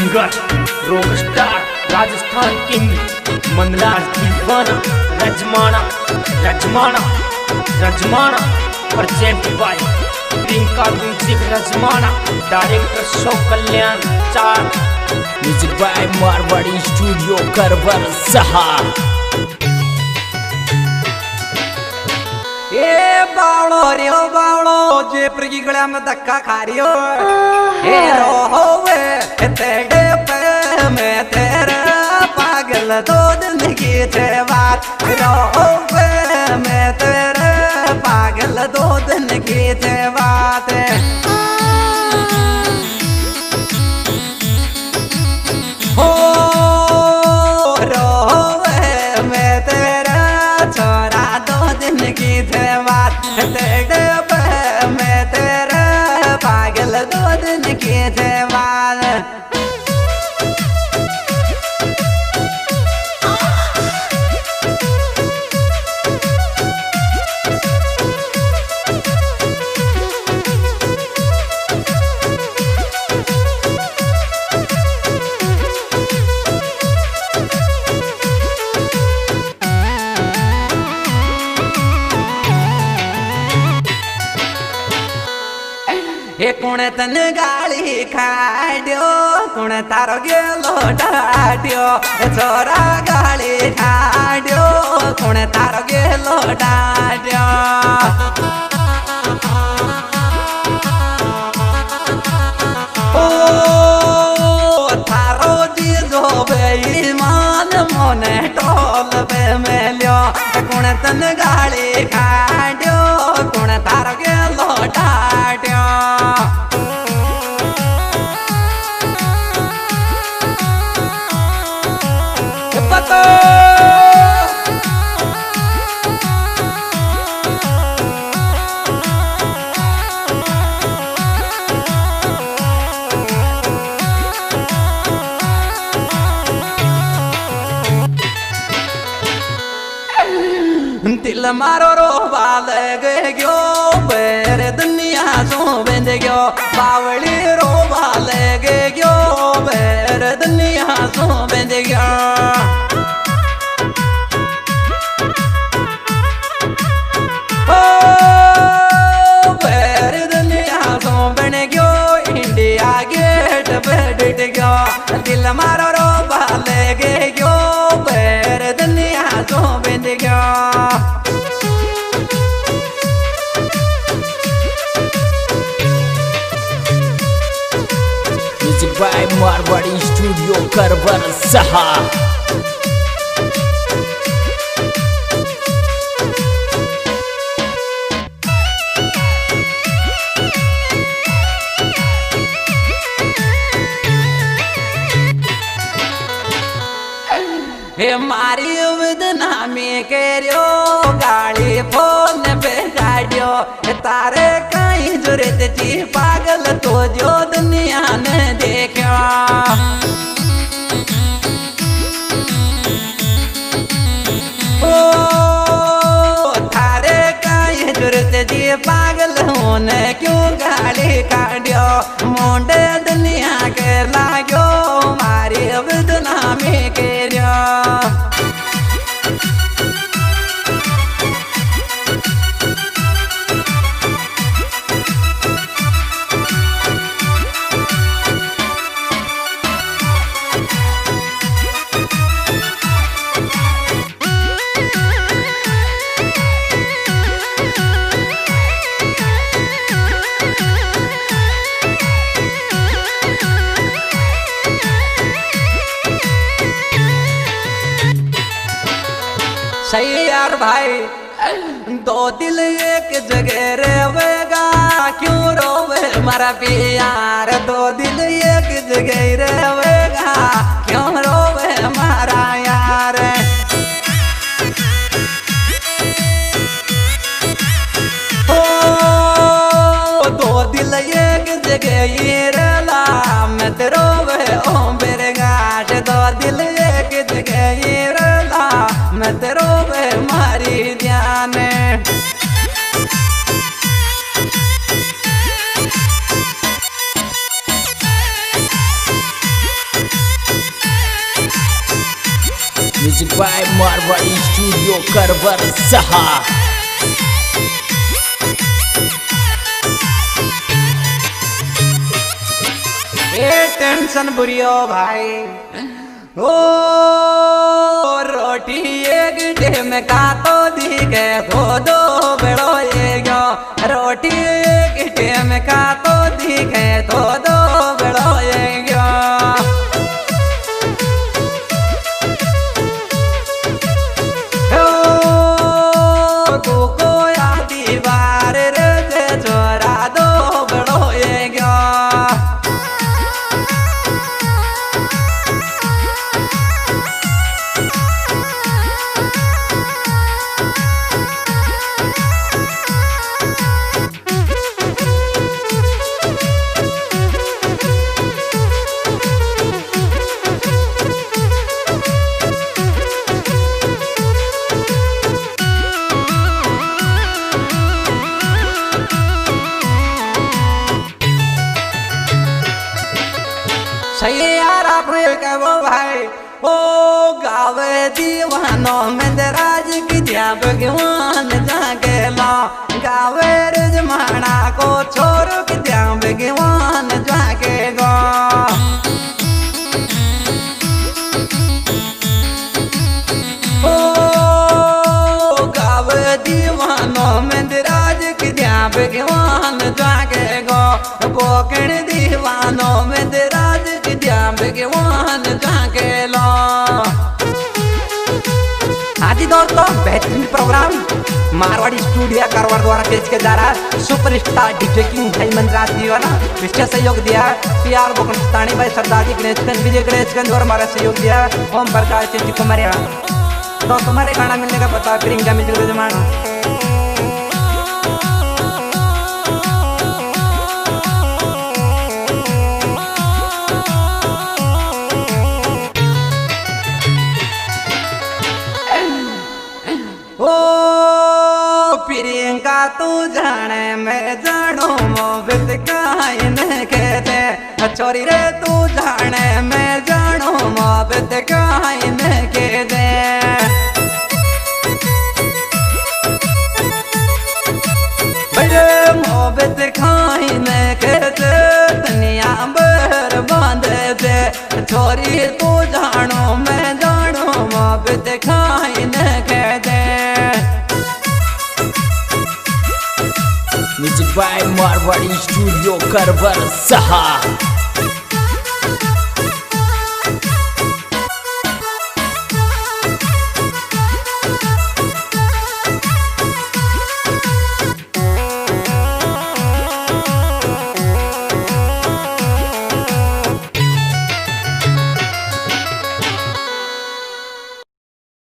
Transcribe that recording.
Singer rockstar Rajasthan king मंदलार दीवाना रजमाना रजमाना रजमाना प्रेजेंट बाय प्रियंका म्यूजिक रजमाना डायरेक्टर शो Kalyan 4 music by Marwari studio करवर सहा। ए बावड़ो रियो बावड़ो जे प्रगी गळ्या में धक्का खा रियो ए रोवे तेरे पे मैं तेरा पागल दो दिन की थे बात रोवे मैं तेरा पागल दो दिन की थे बात हो रोवे मैं तेरा छोरा दो दिन की थे बात तेरे पे मैं तेरा पागल दो दिन की थे बात ए कुण तन गाली खाड्यो कुण तारो गेलो डाड्यो छोरा गाली खाड्यो कुण तारो गेलो डाड्यो ओ थारो जीजो बेईमान मोने टोल पे मेल्यो कुण तन गाली खाड्यो कुण तारो गेलो डाड्यो दिल मारो रोवा गयो बेरे दुनिया सो बेंद गयो बावली रोवा गयो बेरे दुनिया सो बेंद गयो ओ बेरे दुनिया सो बेंद गयो इंडिया गेट पे डट गयो दिल मारो रोवा गयो बेरे दुनिया सो बेंद गयो बाय मारवाड़ी स्टूडियो करवर सहा। हे मारी विदना में केरियो गाड़ी फोन पे गाड़ियो तारे कहीं जरूरत थी पागल तो जो दुनिया ने देखा ओ तारे कहीं जरूरत थी पागल होने क्यों गाड़ी काटियो मोंडे दुनिया के लागो मारी विदना में केरियो सही यार भाई दो दिल एक जगह रहेगा क्यों रोवे हमारा प्यार दो दिल एक जगह रहेगा क्यों रोवे हमारा यार ओ दो दिल एक जगह रहला मैं तो रोवे ओ मेरे गाठ दो दिल एक जगह रहला मैं तो रोवे मारी ध्यान म्यूजिक बाय मारवाड़ी स्टूडियो करवर सहा। ए टेंशन बुरियो भाई ओ रोटी एक डे में का तो दिखे दो बेड़ो ये गयो रोटी एक डे में का तो दिखे दो बेड़ो ये गयो ओ तू को आदि बार रे जे छोरा दो बेड़ो ये गयो सही यार आपने कहो भाई ओ गावे दीवानों में दराज की दिया भगवान जाके ला गावे रजमाना को छोरो की दिया भगवान जाके गो ओ गावे दीवानों में दराज की दिया भगवान जाके गो बोकड़ दीवानों में दराज भगवान जाके लो। हाँ जी दोस्तों, बेहतरीन प्रोग्राम मारवाड़ी स्टूडियो करवर द्वारा पेश किया जा रहा है। सुपरस्टार डीजे किंग भाई मनराज दीवाना इसका सहयोग दिया पीआर बोकस्तानी भाई सरदार जी गणेशगंज विजय गणेशगंज और हमारा सहयोग दिया ओम प्रकाश जी कुमारिया। तो तुम्हारे गाना मिलने का पता प्रियंका म्यूजिक जमाना। प्रियंका तू जाने मैं जानू मोहब्बत काइन कहते छोरी रे तू जाने मैं जानू मोहब्बत काइन कहते बड़े मोहब्बत काइन कहते दुनिया भर बांधते छोरी तू जानो मैं जानू मोहब्बत काइन कहते म्यूजिक बाय मारवाड़ी स्टूडियो करवर सहा।